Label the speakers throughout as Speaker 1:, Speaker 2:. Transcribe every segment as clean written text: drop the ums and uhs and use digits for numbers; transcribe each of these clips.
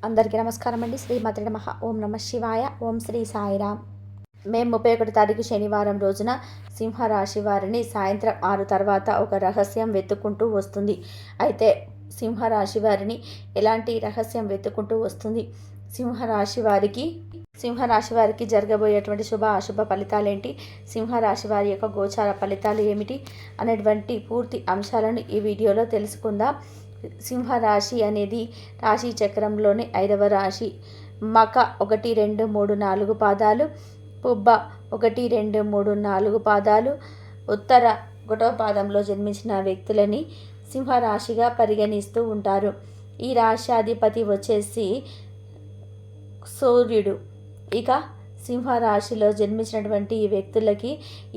Speaker 1: అందరికీ నమస్కారం అండి. శ్రీమాత్రే నమః. ఓం నమః శివాయ. ఓం శ్రీ సాయిరామ్. మే 31 తారీఖు శనివారం రోజున సింహరాశి వారిని సాయంత్రం 6 తర్వాత ఒక రహస్యం వెతుక్కుంటూ వస్తుంది. అయితే సింహరాశి వారిని ఎలాంటి రహస్యం వెతుక్కుంటూ వస్తుంది? సింహరాశి వారికి జరగబోయేటువంటి శుభ అశుభ ఫలితాలేంటి, సింహరాశి వారి యొక్క గోచార ఫలితాలు ఏమిటి అనేటువంటి పూర్తి అంశాలను ఈ వీడియోలో తెలుసుకుందాం. సింహరాశి అనేది రాశి చక్రంలోని 5వ రాశి. మక 1, 2, 3, 4 పాదాలు, పుబ్బ 1, 2, 3, 4 పాదాలు, ఉత్తర 1వ పాదంలో జన్మించిన వ్యక్తులని సింహరాశిగా పరిగణిస్తూ ఉంటారు. ఈ రాశ్యాధిపతి వచ్చేసి సూర్యుడు. ఇక సింహరాశిలో జన్మించినటువంటి ఈ వ్యక్తులకి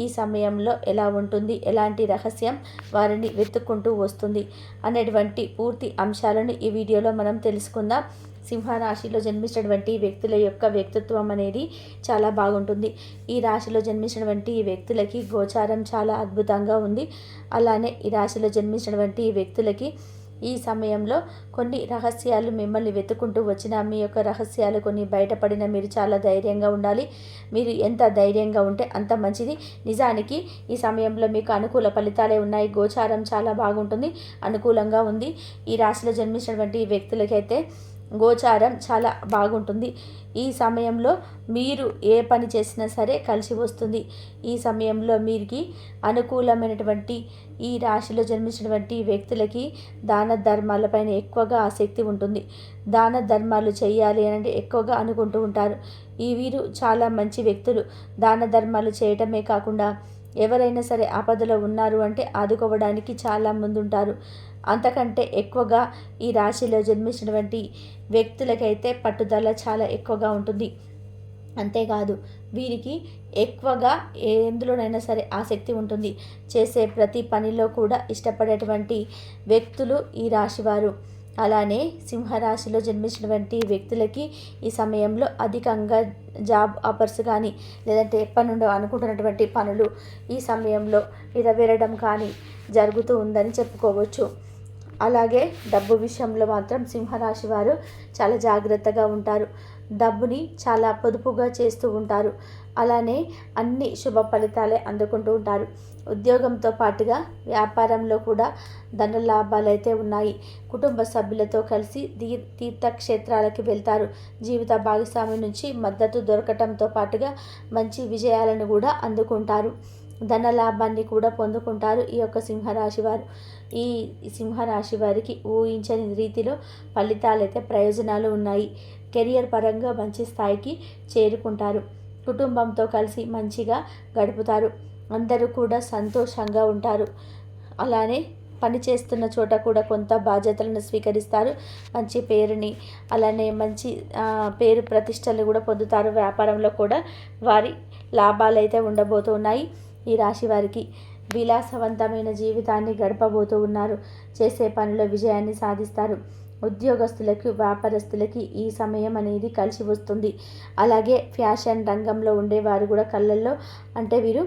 Speaker 1: ఈ సమయంలో ఎలా ఉంటుంది, ఎలాంటి రహస్యం వారిని వెతుక్కుంటూ వస్తుంది అనేటువంటి పూర్తి అంశాలను ఈ వీడియోలో మనం తెలుసుకుందాం. సింహరాశిలో జన్మించినటువంటి వ్యక్తుల యొక్క వ్యక్తిత్వం అనేది చాలా బాగుంటుంది. ఈ రాశిలో జన్మించినటువంటి ఈ వ్యక్తులకి గోచారం చాలా అద్భుతంగా ఉంది. అలానే ఈ రాశిలో జన్మించినటువంటి ఈ వ్యక్తులకి ఈ సమయంలో కొన్ని రహస్యాలు మిమ్మల్ని వెతుకుంటూ వచ్చిన మీ యొక్క రహస్యాలు కొన్ని బయటపడిన మీరు చాలా ధైర్యంగా ఉండాలి. మీరు ఎంత ధైర్యంగా ఉంటే అంత మంచిది. నిజానికి ఈ సమయంలో మీకు అనుకూల ఫలితాలే ఉన్నాయి. గోచారం చాలా బాగుంటుంది, అనుకూలంగా ఉంది. ఈ రాశిలో జన్మించినటువంటి వ్యక్తులకైతే గోచారం చాలా బాగుంటుంది. ఈ సమయంలో మీరు ఏ పని చేసినా సరే కలిసి వస్తుంది. ఈ సమయంలో మీకు అనుకూలమైనటువంటి ఈ రాశిలో జన్మించినటువంటి వ్యక్తులకి దాన ధర్మాలపైన ఎక్కువగా ఆసక్తి ఉంటుంది. దాన ధర్మాలు చేయాలి అని ఎక్కువగా అనుకుంటూ ఉంటారు. ఈ వీరు చాలా మంచి వ్యక్తులు. దాన ధర్మాలు చేయటమే కాకుండా ఎవరైనా సరే ఆపదలో ఉన్నారు అంటే ఆదుకోవడానికి చాలా ముందుంటారు. అంతకంటే ఎక్కువగా ఈ రాశిలో జన్మించినటువంటి వ్యక్తులకైతే పట్టుదల చాలా ఎక్కువగా ఉంటుంది. అంతేకాదు వీరికి ఎక్కువగా ఎందులోనైనా సరే ఆసక్తి ఉంటుంది. చేసే ప్రతి పనిలో కూడా ఇష్టపడేటువంటి వ్యక్తులు ఈ రాశివారు. అలానే సింహరాశిలో జన్మించినటువంటి వ్యక్తులకి ఈ సమయంలో అధికంగా జాబ్ ఆఫర్స్ కానీ లేదంటే ఎప్పటి నుండో అనుకుంటున్నటువంటి పనులు ఈ సమయంలో నెరవేరడం కానీ జరుగుతూ ఉందని చెప్పుకోవచ్చు. అలాగే డబ్బు విషయంలో మాత్రం సింహరాశి వారు చాలా జాగ్రత్తగా ఉంటారు. డబ్బుని చాలా పొదుపుగా చేస్తూ ఉంటారు. అలానే అన్ని శుభ ఫలితాలే అందుకుంటూ ఉంటారు. ఉద్యోగంతో పాటుగా వ్యాపారంలో కూడా ధన లాభాలు అయితే ఉన్నాయి. కుటుంబ సభ్యులతో కలిసి తీర్థక్షేత్రాలకి వెళ్తారు. జీవిత భాగస్వామి నుంచి మద్దతు దొరకటంతో పాటుగా మంచి విజయాలను కూడా అందుకుంటారు. ధన లాభాన్ని కూడా పొందుకుంటారు ఈ యొక్క సింహరాశి వారు. ఈ సింహరాశి వారికి ఊహించని రీతిలో ఫలితాలైతే ప్రయోజనాలు ఉన్నాయి. కెరియర్ పరంగా మంచి స్థాయికి చేరుకుంటారు. కుటుంబంతో కలిసి మంచిగా గడుపుతారు. అందరూ కూడా సంతోషంగా ఉంటారు. అలానే పని చేస్తున్న చోట కూడా కొంత బాధ్యతలను స్వీకరిస్తారు. మంచి పేరుని అలానే మంచి పేరు ప్రతిష్టలు కూడా పొందుతారు. వ్యాపారంలో కూడా వారి లాభాలు అయితే ఉండబోతున్నాయి. ఈ రాశి వారికి విలాసవంతమైన జీవితాన్ని గడపబోతూ ఉన్నారు. చేసే పనిలో విజయాన్ని సాధిస్తారు. ఉద్యోగస్తులకు వ్యాపారస్తులకి ఈ సమయం అనేది కలిసి వస్తుంది. అలాగే ఫ్యాషన్ రంగంలో ఉండేవారు కూడా కళల్లో అంటే వీరు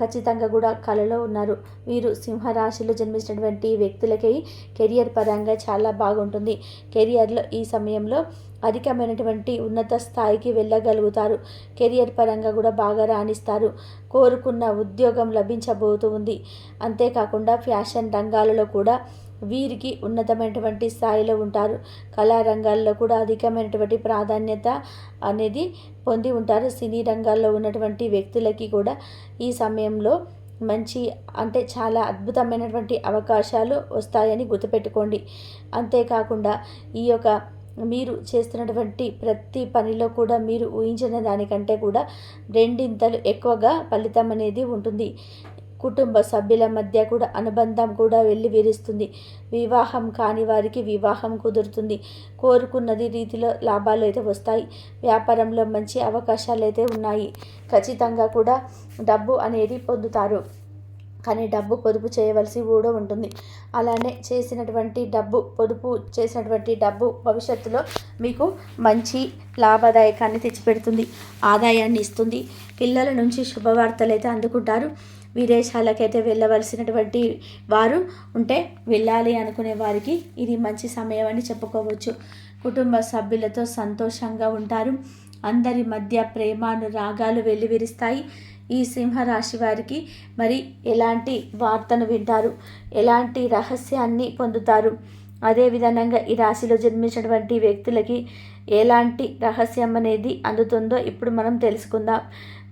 Speaker 1: ఖచ్చితంగా కూడా కళలో ఉన్నారు. వీరు సింహరాశిలో జన్మించినటువంటి వ్యక్తులకి కెరియర్ పరంగా చాలా బాగుంటుంది. కెరియర్లో ఈ సమయంలో అధికమైనటువంటి ఉన్నత స్థాయికి వెళ్ళగలుగుతారు. కెరియర్ పరంగా కూడా బాగా రాణిస్తారు. కోరుకున్న ఉద్యోగం లభించబోతుంది. అంతేకాకుండా ఫ్యాషన్ రంగాలలో కూడా వీరికి ఉన్నతమైనటువంటి స్థాయిలో ఉంటారు. కళారంగాల్లో కూడా అధికమైనటువంటి ప్రాధాన్యత అనేది పొంది ఉంటారు. సినీ రంగాల్లో ఉన్నటువంటి వ్యక్తులకి కూడా ఈ సమయంలో మంచి అంటే చాలా అద్భుతమైనటువంటి అవకాశాలు వస్తాయని గుర్తుపెట్టుకోండి. అంతేకాకుండా ఈ యొక్క మీరు చేస్తున్నటువంటి ప్రతి పనిలో కూడా మీరు ఊహించిన దానికంటే కూడా రెండింతలు ఎక్కువగా ఫలితం అనేది ఉంటుంది. కుటుంబ సభ్యుల మధ్య కూడా అనుబంధం కూడా వెల్లివిరుస్తుంది. వివాహం కాని వారికి వివాహం కుదురుతుంది. కోరుకున్నది రీతిలో లాభాలు అయితే వస్తాయి. వ్యాపారంలో మంచి అవకాశాలు అయితే ఉన్నాయి. ఖచ్చితంగా కూడా డబ్బు అనేది పొందుతారు. కానీ డబ్బు పొదుపు చేయవలసి కూడా ఉంటుంది. అలానే పొదుపు చేసినటువంటి డబ్బు భవిష్యత్తులో మీకు మంచి లాభదాయకాన్ని తెచ్చిపెడుతుంది, ఆదాయాన్ని ఇస్తుంది. పిల్లల నుంచి శుభవార్తలు అయితే అందుకుంటారు. విదేశాలకైతే వెళ్ళవలసినటువంటి వారు ఉంటే వెళ్ళాలి అనుకునే వారికి ఇది మంచి సమయం అని చెప్పుకోవచ్చు. కుటుంబ సభ్యులతో సంతోషంగా ఉంటారు. అందరి మధ్య ప్రేమానురాగాలు వెల్లివిరుస్తాయి. ఈ సింహరాశి వారికి మరి ఎలాంటి వార్తను వింటారు, ఎలాంటి రహస్యాన్ని పొందుతారు, అదేవిధంగా ఈ రాశిలో జన్మించినటువంటి వ్యక్తులకి ఎలాంటి రహస్యం అనేది అందుతుందో ఇప్పుడు మనం తెలుసుకుందాం.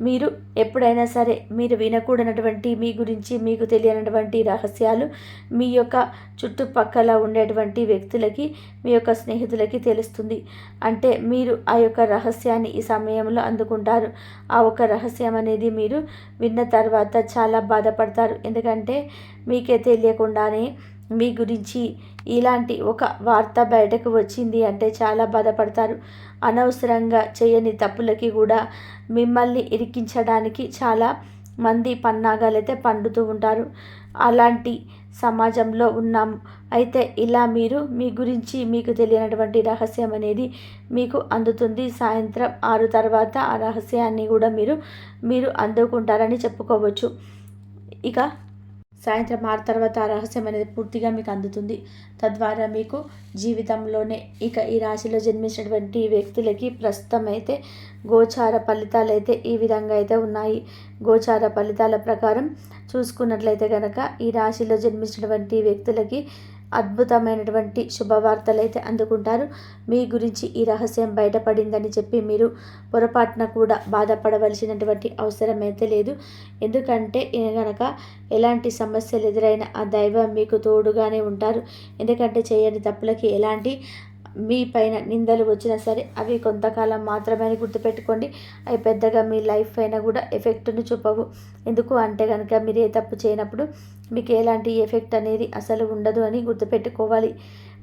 Speaker 1: మీరు ఎప్పుడైనా సరే మీరు వినకూడనటువంటి మీ గురించి మీకు తెలియనటువంటి రహస్యాలు మీ యొక్క చుట్టుపక్కల ఉండేటువంటి వ్యక్తులకి, మీ యొక్క స్నేహితులకి తెలుస్తుంది. అంటే మీరు ఆ యొక్క రహస్యాన్ని ఈ సమయంలో అందుకుంటారు. ఆ ఒక రహస్యం అనేది మీరు విన్న తర్వాత చాలా బాధపడతారు. ఎందుకంటే మీకే తెలియకుండానే మీ గురించి ఇలాంటి ఒక వార్త బయటకు వచ్చింది అంటే చాలా బాధపడతారు. అనవసరంగా చేయని తప్పులకి కూడా మిమ్మల్ని ఇరికించడానికి చాలా మంది పన్నాగాలైతే పండుతూ ఉంటారు. అలాంటి సమాజంలో ఉన్నాము. అయితే ఇలా మీరు మీ గురించి మీకు తెలియనటువంటి రహస్యం అనేది మీకు అందుతుంది. సాయంత్రం 6 తర్వాత ఆ రహస్యాన్ని కూడా మీరు అందుకుంటారని చెప్పుకోవచ్చు. ఇక సాయంత్రం 6 తర్వాత ఆ రహస్యం అనేది పూర్తిగా మీకు అందుతుంది. తద్వారా మీకు జీవితంలోనే ఇక ఈ రాశిలో జన్మించినటువంటి వ్యక్తులకి ప్రస్తుతం అయితే గోచార ఫలితాలు అయితే ఈ విధంగా అయితే ఉన్నాయి. గోచార ఫలితాల ప్రకారం చూసుకున్నట్లయితే కనుక ఈ రాశిలో జన్మించినటువంటి వ్యక్తులకి అద్భుతమైనటువంటి శుభవార్తలు అయితే అందుకుంటారు. మీ గురించి ఈ రహస్యం బయటపడిందని చెప్పి మీరు పొరపాటున కూడా బాధపడవలసినటువంటి అవసరం అయితే లేదు. ఎందుకంటే కనుక ఎలాంటి సమస్యలు ఎదురైనా ఆ దైవం మీకు తోడుగానే ఉంటారు. ఎందుకంటే చేయని తప్పులకి ఎలాంటి మీ పైన నిందలు వచ్చినా సరే అవి కొంతకాలం మాత్రమే అని గుర్తుపెట్టుకోండి. అవి పెద్దగా మీ లైఫ్ పైన కూడా ఎఫెక్ట్ను చూపవు. ఎందుకు అంటే కనుక మీరు ఏ తప్పు చేయనప్పుడు మీకు ఎలాంటి ఎఫెక్ట్ అనేది అసలు ఉండదు అని గుర్తుపెట్టుకోవాలి.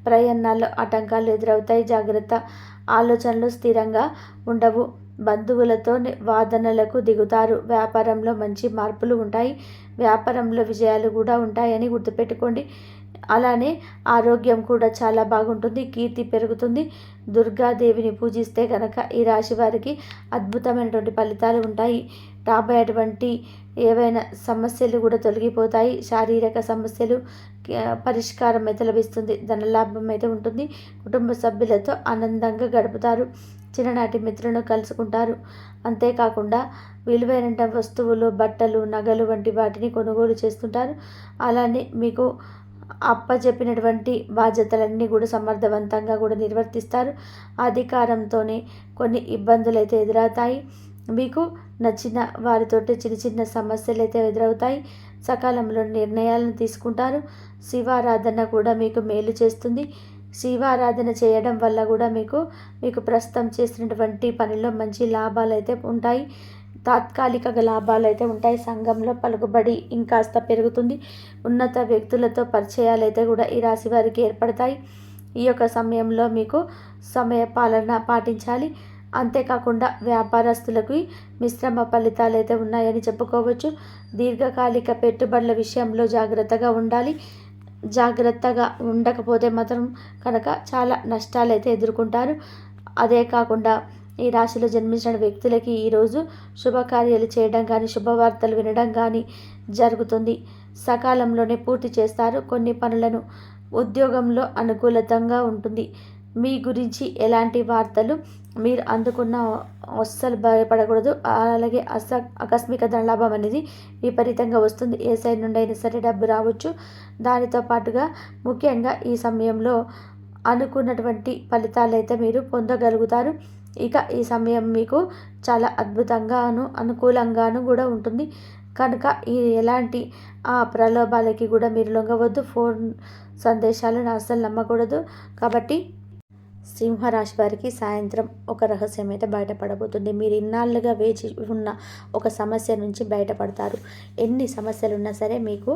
Speaker 1: ప్రయాణాల్లో ఆటంకాలు ఎదురవుతాయి. జాగ్రత్త. ఆలోచనలు స్థిరంగా ఉండవు. బంధువులతో వాదనలకు దిగుతారు. వ్యాపారంలో మంచి మార్పులు ఉంటాయి. వ్యాపారంలో విజయాలు కూడా ఉంటాయని గుర్తుపెట్టుకోండి. అలానే ఆరోగ్యం కూడా చాలా బాగుంటుంది. కీర్తి పెరుగుతుంది. దుర్గాదేవిని పూజిస్తే కనుక ఈ రాశి వారికి అద్భుతమైనటువంటి ఫలితాలు ఉంటాయి. రాబోయేటువంటి ఏవైనా సమస్యలు కూడా తొలగిపోతాయి. శారీరక సమస్యలు పరిష్కారం అయితే లభిస్తుంది. ధనలాభం అయితే ఉంటుంది. కుటుంబ సభ్యులతో ఆనందంగా గడుపుతారు. చిన్ననాటి మిత్రులను కలుసుకుంటారు. అంతేకాకుండా విలువైన వస్తువులు, బట్టలు, నగలు వంటి వాటిని కొనుగోలు చేస్తుంటారు. అలానే మీకు అప్పచెప్పినటువంటి బాధ్యతలన్నీ కూడా సమర్థవంతంగా కూడా నిర్వర్తిస్తారు. అధికారంతోనే కొన్ని ఇబ్బందులు అయితే ఎదురవుతాయి. మీకు నచ్చిన వారితోటి చిన్న చిన్న సమస్యలు అయితే ఎదురవుతాయి. సకాలంలో నిర్ణయాలను తీసుకుంటారు. శివారాధన కూడా మీకు మేలు చేస్తుంది. శివారాధన చేయడం వల్ల కూడా మీకు ప్రస్తుతం చేసినటువంటి పనిలో మంచి లాభాలు అయితే ఉంటాయి. తాత్కాలిక లాభాలు అయితే ఉంటాయి. సంఘంలో పలుకుబడి ఇంకాస్త పెరుగుతుంది. ఉన్నత వ్యక్తులతో పరిచయాలు అయితే కూడా ఈ రాశి వారికి ఏర్పడతాయి. ఈ యొక్క సమయంలో మీకు సమయ పాలన పాటించాలి. అంతేకాకుండా వ్యాపారస్తులకు మిశ్రమ ఫలితాలు అయితే ఉన్నాయని చెప్పుకోవచ్చు. దీర్ఘకాలిక పెట్టుబడుల విషయంలో జాగ్రత్తగా ఉండాలి. జాగ్రత్తగా ఉండకపోతే మాత్రం కనుక చాలా నష్టాలు అయితే ఎదుర్కొంటారు. అదే కాకుండా ఈ రాశిలో జన్మించిన వ్యక్తులకి ఈరోజు శుభకార్యాలు చేయడం కానీ, శుభవార్తలు వినడం కానీ జరుగుతుంది. సకాలంలోనే పూర్తి చేస్తారు కొన్ని పనులను. ఉద్యోగంలో అనుకూలతంగా ఉంటుంది. మీ గురించి ఎలాంటి వార్తలు మీరు అందుకున్న అస్సలు భయపడకూడదు. అలాగే ఆకస్మిక ధనలాభం అనేది విపరీతంగా వస్తుంది. ఏ సైడ్ నుండి అయినా సరే డబ్బు రావచ్చు. దానితో పాటుగా ముఖ్యంగా ఈ సమయంలో అనుకున్నటువంటి ఫలితాలు అయితే మీరు పొందగలుగుతారు. ఇక ఈ సమయం మీకు చాలా అద్భుతంగాను అనుకూలంగాను కూడా ఉంటుంది. కనుక ఈ ఎలాంటి ప్రలోభాలకి కూడా మీరు లొంగవద్దు. ఫోన్ సందేశాలను అస్సలు నమ్మకూడదు. కాబట్టి సింహరాశి వారికి సాయంత్రం ఒక రహస్యం అయితే బయటపడబోతుంది. మీరు ఇన్నాళ్ళుగా వేచి ఉన్న ఒక సమస్య నుంచి బయటపడతారు. ఎన్ని సమస్యలు ఉన్నా సరే మీకు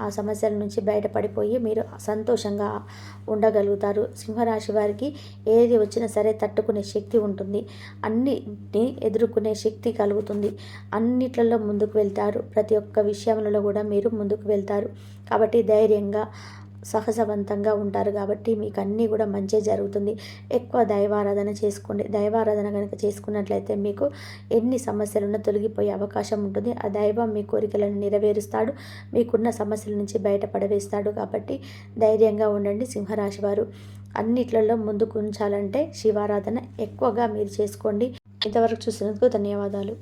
Speaker 1: ఆ సమస్యల నుంచి బయటపడిపోయి మీరు సంతోషంగా ఉండగలుగుతారు. సింహరాశి వారికి ఏది వచ్చినా సరే తట్టుకునే శక్తి ఉంటుంది. అన్నిటిని ఎదుర్కొనే శక్తి కలుగుతుంది. అన్నిట్లలో ముందుకు వెళ్తారు. ప్రతి ఒక్క విషయంలో కూడా మీరు ముందుకు వెళ్తారు. కాబట్టి ధైర్యంగా సహజవంతంగా ఉంటారు. కాబట్టి మీకు అన్నీ కూడా మంచి జరుగుతుంది. ఎక్కువ దైవారాధన చేసుకోండి. దైవారాధన కనుక చేసుకున్నట్లయితే మీకు ఎన్ని సమస్యలున్నా తొలగిపోయే అవకాశం ఉంటుంది. ఆ దైవం మీ కోరికలను నెరవేరుస్తాడు. మీకున్న సమస్యల నుంచి బయటపడవేస్తాడు. కాబట్టి ధైర్యంగా ఉండండి సింహరాశి వారు. అన్నిట్లలో ముందుకు ఉంచాలంటే శివారాధన ఎక్కువగా మీరు చేసుకోండి. ఇంతవరకు చూసినందుకు ధన్యవాదాలు.